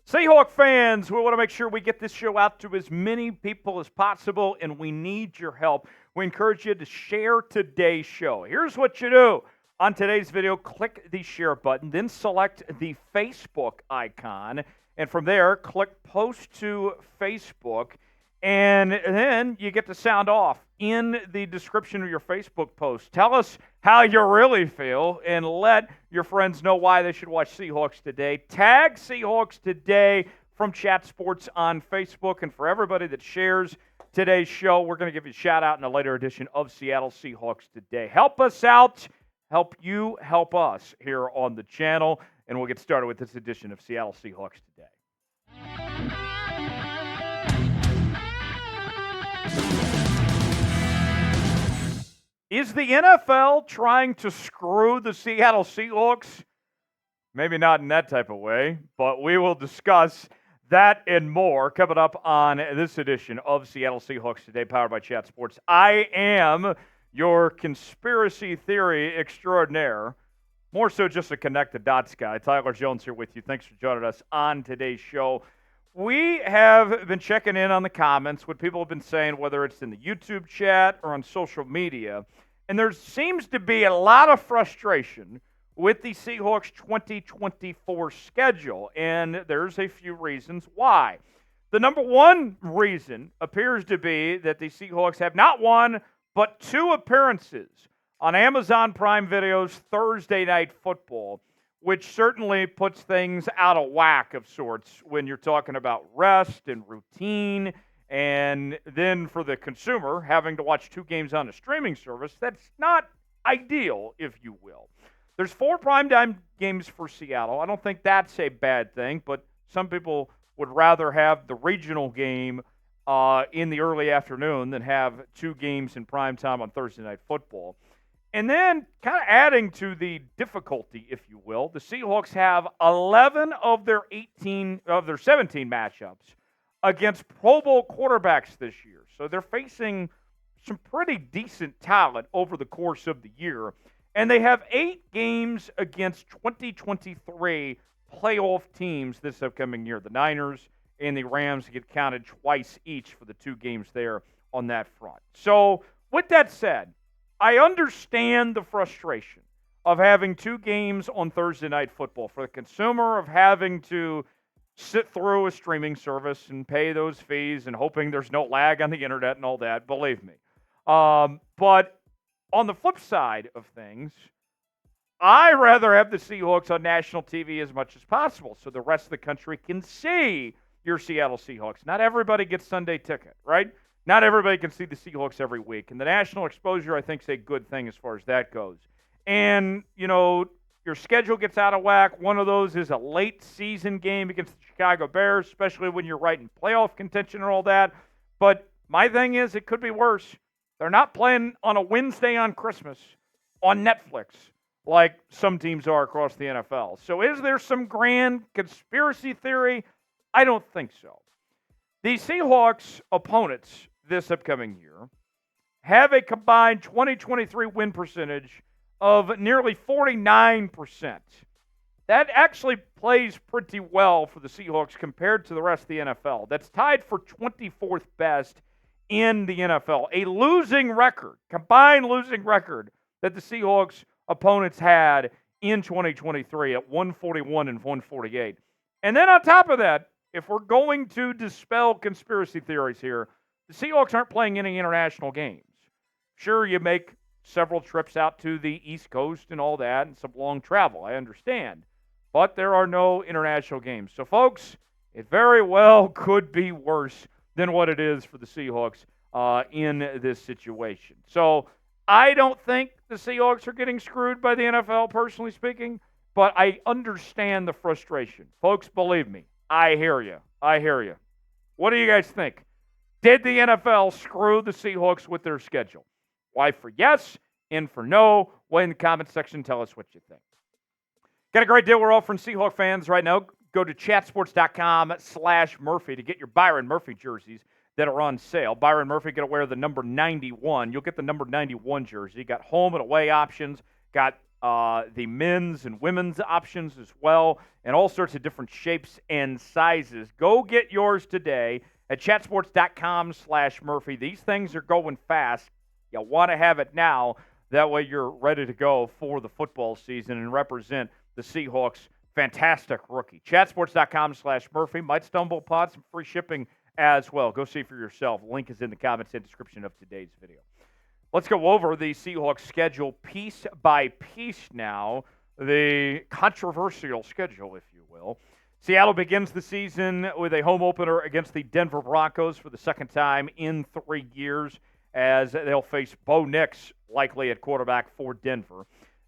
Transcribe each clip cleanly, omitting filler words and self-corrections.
Seahawk fans, we want to make sure we get this show out to as many people as possible, and we need your help. We encourage you to share today's show. Here's what you do. On today's video, click the share button, then select the Facebook icon, and from there, click Post to Facebook, and then you get to sound off in the description of your Facebook post. Tell us how you really feel and let your friends know why they should watch Seahawks Today. Tag Seahawks Today from Chat Sports on Facebook. And for everybody that shares today's show, we're going to give you a shout out in a later edition of Seattle Seahawks Today. Help us out. Help you help us here on the channel. And we'll get started with this edition of Seattle Seahawks Today. Is the NFL trying to screw the Seattle Seahawks? Maybe not in that type of way, but we will discuss that and more coming up on this edition of Seattle Seahawks Today, powered by Chat Sports. I am your conspiracy theory extraordinaire, more so just a connect the dots guy. Tyler Jones here with you. Thanks for joining us on today's show. We have been checking in on the comments, what people have been saying, whether it's in the YouTube chat or on social media, and there seems to be a lot of frustration with the Seahawks 2024 schedule, and there's a few reasons why. The number one reason appears to be that the Seahawks have not one, but two appearances on Amazon Prime Video's Thursday Night Football, which certainly puts things out of whack of sorts when you're talking about rest and routine, and then for the consumer, having to watch two games on a streaming service, that's not ideal, if you will. There's 4 primetime games for Seattle. I don't think that's a bad thing, but some people would rather have the regional game in the early afternoon than have 2 games in primetime on Thursday Night Football. And then, kind of adding to the difficulty, if you will, the Seahawks have 11 of their 17 matchups against Pro Bowl quarterbacks this year. So they're facing some pretty decent talent over the course of the year. And they have 8 games against 2023 playoff teams this upcoming year. The Niners and the Rams get counted twice each for the 2 games there on that front. So, with that said, I understand the frustration of having 2 games on Thursday Night Football for the consumer, of having to sit through a streaming service and pay those fees and hoping there's no lag on the internet and all that, believe me. But on the flip side of things, I rather have the Seahawks on national TV as much as possible so the rest of the country can see your Seattle Seahawks. Not everybody gets Sunday ticket, right? Not everybody can see the Seahawks every week. And the national exposure, I think, is a good thing as far as that goes. And, you know, your schedule gets out of whack. One of those is a late season game against the Chicago Bears, especially when you're right in playoff contention and all that. But my thing is, it could be worse. They're not playing on a Wednesday on Christmas on Netflix like some teams are across the NFL. So is there some grand conspiracy theory? I don't think so. The Seahawks opponents this upcoming year have a combined 2023 win percentage of nearly 49%. That actually plays pretty well for the Seahawks compared to the rest of the NFL. That's tied for 24th best in the NFL. A losing record, combined losing record that the Seahawks opponents had in 2023 at 141 and 148. And then on top of that, if we're going to dispel conspiracy theories here, the Seahawks aren't playing any international games. Sure, you make several trips out to the East Coast and all that and some long travel, I understand. But there are no international games. So, folks, it very well could be worse than what it is for the Seahawks in this situation. So, I don't think the Seahawks are getting screwed by the NFL, personally speaking, but I understand the frustration. Folks, believe me, I hear you. I hear you. What do you guys think? Did the NFL screw the Seahawks with their schedule? Y for yes, N for no. Way in the comment section. Tell us what you think. Got a great deal we're offering Seahawk fans right now. Go to chatsports.com/Murphy to get your Byron Murphy jerseys that are on sale. Byron Murphy going to wear the number 91. You'll get the number 91 jersey. Got home and away options. Got the men's and women's options as well, and all sorts of different shapes and sizes. Go get yours today at chatsports.com/Murphy. These things are going fast. You want to have it now. That way you're ready to go for the football season and represent the Seahawks' fantastic rookie. Chatsports.com/Murphy. Might stumble upon some free shipping as well. Go see for yourself. Link is in the comments and description of today's video. Let's go over the Seahawks schedule piece by piece now. The controversial schedule, if you will. Seattle begins the season with a home opener against the Denver Broncos for the second time in 3 years, as they'll face Bo Nix likely at quarterback for Denver.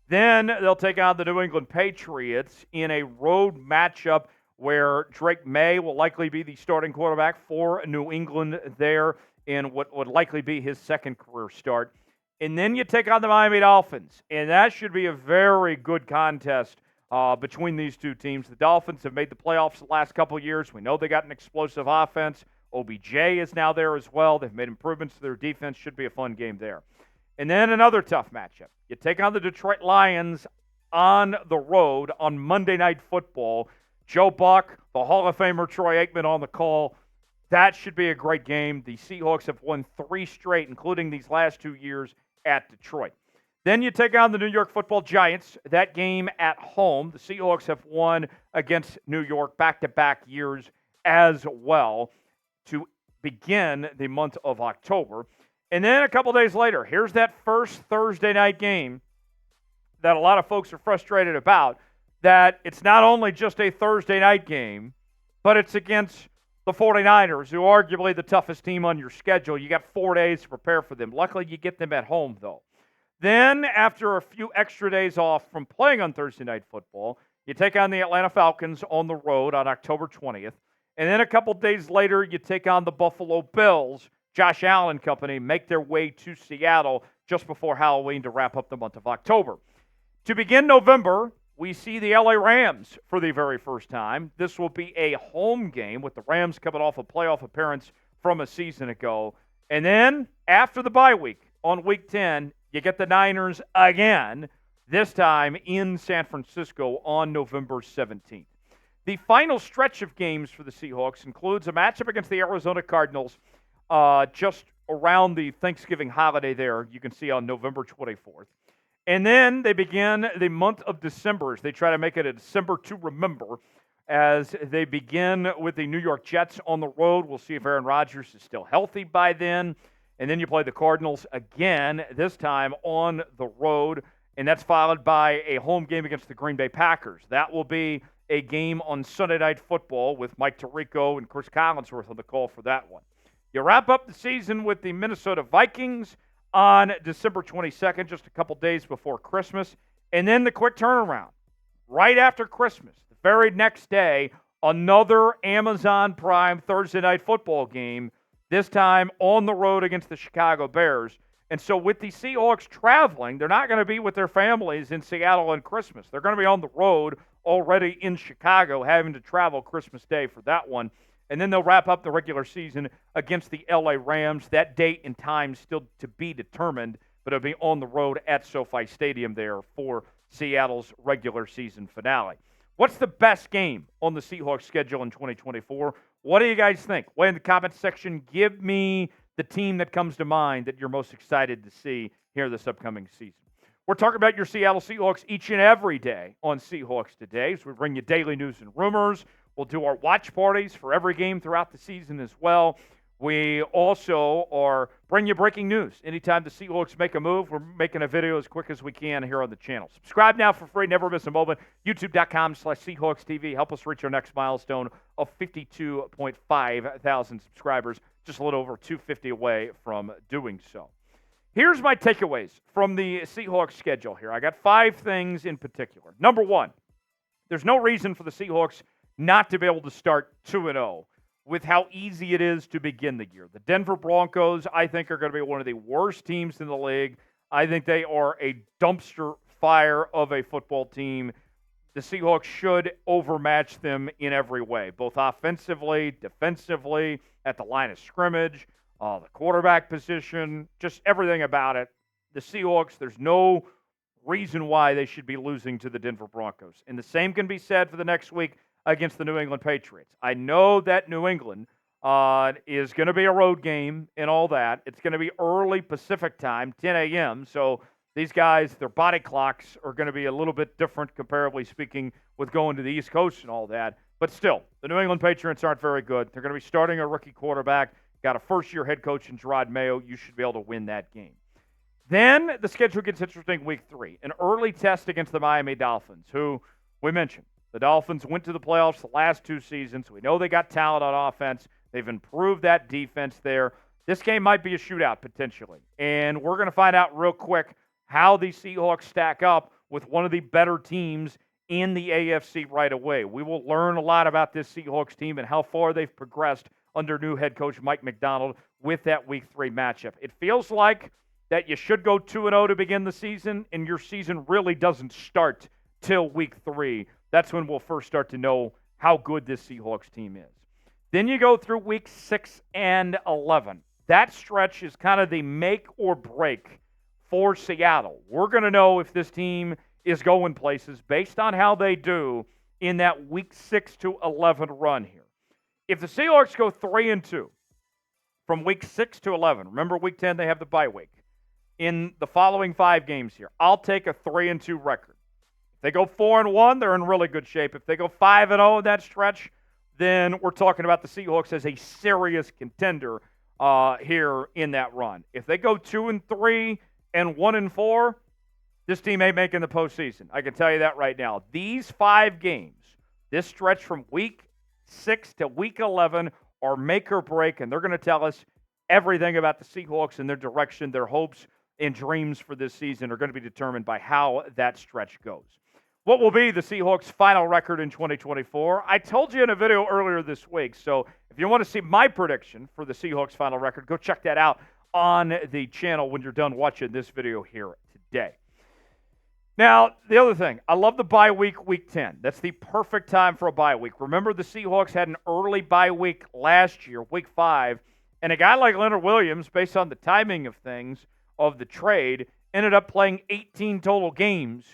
Then they'll take on the New England Patriots in a road matchup where Drake May will likely be the starting quarterback for New England there in what would likely be his second career start. And then you take on the Miami Dolphins, and that should be a very good contest between these two teams. The Dolphins have made the playoffs the last couple of years. We know they got an explosive offense. OBJ is now there as well. They've made improvements to their defense. Should be a fun game there. And then another tough matchup. You take on the Detroit Lions on the road on Monday Night Football. Joe Buck, the Hall of Famer Troy Aikman on the call. That should be a great game. The Seahawks have won 3 straight, including these last 2 years at Detroit. Then you take on the New York Football Giants. That game at home. The Seahawks have won against New York back-to-back years as well to begin the month of October. And then a couple days later, here's that first Thursday night game that a lot of folks are frustrated about, that it's not only just a Thursday night game, but it's against the 49ers, who are arguably the toughest team on your schedule. You got 4 days to prepare for them. Luckily, you get them at home, though. Then, after a few extra days off from playing on Thursday Night Football, you take on the Atlanta Falcons on the road on October 20th. And then a couple days later, you take on the Buffalo Bills. Josh Allen and company make their way to Seattle just before Halloween to wrap up the month of October. To begin November, we see the LA Rams for the very first time. This will be a home game with the Rams coming off a playoff appearance from a season ago. And then after the bye week on week 10, you get the Niners again, this time in San Francisco on November 17th. The final stretch of games for the Seahawks includes a matchup against the Arizona Cardinals just around the Thanksgiving holiday there, you can see on November 24th. And then they begin the month of December as they try to make it a December to remember as they begin with the New York Jets on the road. We'll see if Aaron Rodgers is still healthy by then. And then you play the Cardinals again, this time on the road. And that's followed by a home game against the Green Bay Packers. That will be a game on Sunday Night Football with Mike Tirico and Chris Collinsworth on the call for that one. You wrap up the season with the Minnesota Vikings on December 22nd, just a couple days before Christmas. And then the quick turnaround. Right after Christmas, the very next day, another Amazon Prime Thursday Night Football game, this time on the road against the Chicago Bears. And so with the Seahawks traveling, they're not going to be with their families in Seattle on Christmas. They're going to be on the road already in Chicago, having to travel Christmas Day for that one. And then they'll wrap up the regular season against the LA Rams. That date and time still to be determined, but it'll be on the road at SoFi Stadium there for Seattle's regular season finale. What's the best game on the Seahawks schedule in 2024? What do you guys think? Weigh in the comments section. Give me the team that comes to mind that you're most excited to see here this upcoming season. We're talking about your Seattle Seahawks each and every day on Seahawks Today. So we bring you daily news and rumors. We'll do our watch parties for every game throughout the season as well. We also are bringing you breaking news. Anytime the Seahawks make a move, we're making a video as quick as we can here on the channel. Subscribe now for free. Never miss a moment. YouTube.com/Seahawks TV. Help us reach our next milestone of 52.5 thousand subscribers. Just a little over 250 away from doing so. Here's my takeaways from the Seahawks schedule here. I got 5 things in particular. Number 1, there's no reason for the Seahawks not to be able to start 2-0 with how easy it is to begin the year. The Denver Broncos, I think, are going to be one of the worst teams in the league. I think they are a dumpster fire of a football team. The Seahawks should overmatch them in every way, both offensively, defensively, at the line of scrimmage, the quarterback position, just everything about it. The Seahawks, there's no reason why they should be losing to the Denver Broncos. And the same can be said for the next week against the New England Patriots. I know that New England is going to be a road game and all that. It's going to be early Pacific time, 10 a.m., so these guys, their body clocks are going to be a little bit different, comparably speaking, with going to the East Coast and all that. But still, the New England Patriots aren't very good. They're going to be starting a rookie quarterback, got a first-year head coach in Gerard Mayo. You should be able to win that game. Then the schedule gets interesting week 3. An early test against the Miami Dolphins, who we mentioned. The Dolphins went to the playoffs the last 2 seasons. We know they got talent on offense. They've improved that defense there. This game might be a shootout potentially. And we're going to find out real quick how the Seahawks stack up with one of the better teams in the AFC right away. We will learn a lot about this Seahawks team and how far they've progressed under new head coach Mike Macdonald with that Week 3 matchup. It feels like that you should go 2-0 to begin the season, and your season really doesn't start till Week 3. That's when we'll first start to know how good this Seahawks team is. Then you go through Week 6 and 11. That stretch is kind of the make or break for Seattle. We're going to know if this team is going places based on how they do in that Week 6 to 11 run here. If the Seahawks go 3-2 from Week 6 to 11, remember Week 10 they have the bye week, in the following 5 games here, I'll take a 3-2 record. If they go 4-1, they're in really good shape. If they go 5-0 in that stretch, then we're talking about the Seahawks as a serious contender here in that run. If they go 2-3 and 1-4, this team ain't making the postseason. I can tell you that right now. These 5 games, this stretch from Week 6 to Week 11, are make or break, and they're going to tell us everything about the Seahawks and their direction, their hopes and dreams for this season are going to be determined by how that stretch goes. What will be the Seahawks' final record in 2024? I told you in a video earlier this week, so if you want to see my prediction for the Seahawks' final record, go check that out on the channel when you're done watching this video here today. Now, the other thing, I love the bye week, Week 10. That's the perfect time for a bye week. Remember, the Seahawks had an early bye week last year, Week 5, and a guy like Leonard Williams, based on the timing of things, of the trade, ended up playing 18 total games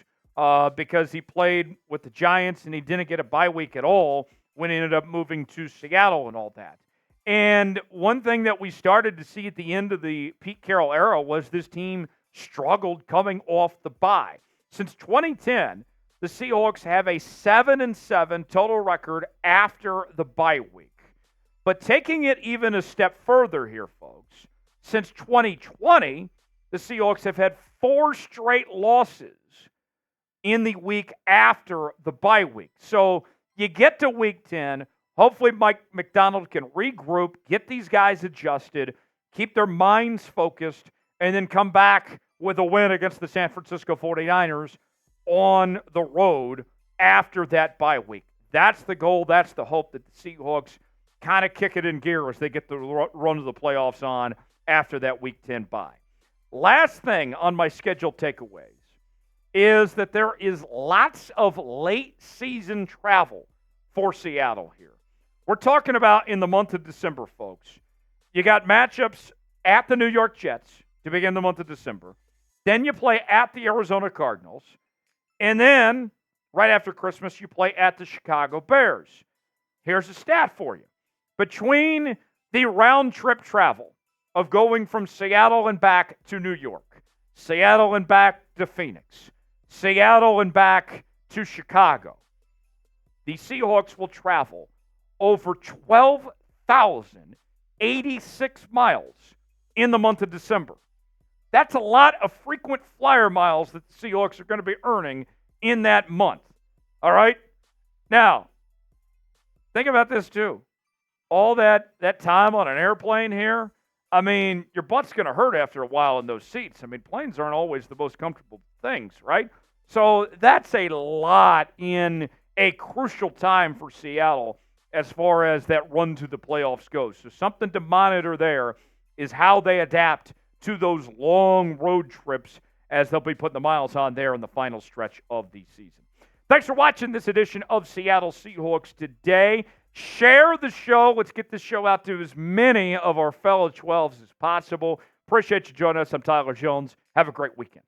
because he played with the Giants and he didn't get a bye week at all when he ended up moving to Seattle and all that. And one thing that we started to see at the end of the Pete Carroll era was this team struggled coming off the bye. Since 2010, the Seahawks have a 7-7 total record after the bye week. But taking it even a step further here, folks, since 2020, the Seahawks have had 4 straight losses in the week after the bye week. So you get to Week 10, hopefully Mike Macdonald can regroup, get these guys adjusted, keep their minds focused, and then come back with a win against the San Francisco 49ers on the road after that bye week. That's the goal. That's the hope that the Seahawks kind of kick it in gear as they get the run of the playoffs on after that Week 10 bye. Last thing on my schedule takeaways is that there is lots of late season travel for Seattle here. We're talking about in the month of December, folks. You got matchups at the New York Jets to begin the month of December. Then you play at the Arizona Cardinals. And then, right after Christmas, you play at the Chicago Bears. Here's a stat for you. Between the round-trip travel of going from Seattle and back to New York, Seattle and back to Phoenix, Seattle and back to Chicago, the Seahawks will travel over 12,086 miles in the month of December. That's a lot of frequent flyer miles that the Seahawks are going to be earning in that month. All right? Now, think about this too. All that time on an airplane here, I mean, your butt's going to hurt after a while in those seats. I mean, planes aren't always the most comfortable things, right? So that's a lot in a crucial time for Seattle as far as that run to the playoffs goes. So something to monitor there is how they adapt to those long road trips as they'll be putting the miles on there in the final stretch of the season. Thanks for watching this edition of Seattle Seahawks Today. Share the show. Let's get this show out to as many of our fellow 12s as possible. Appreciate you joining us. I'm Tyler Jones. Have a great weekend.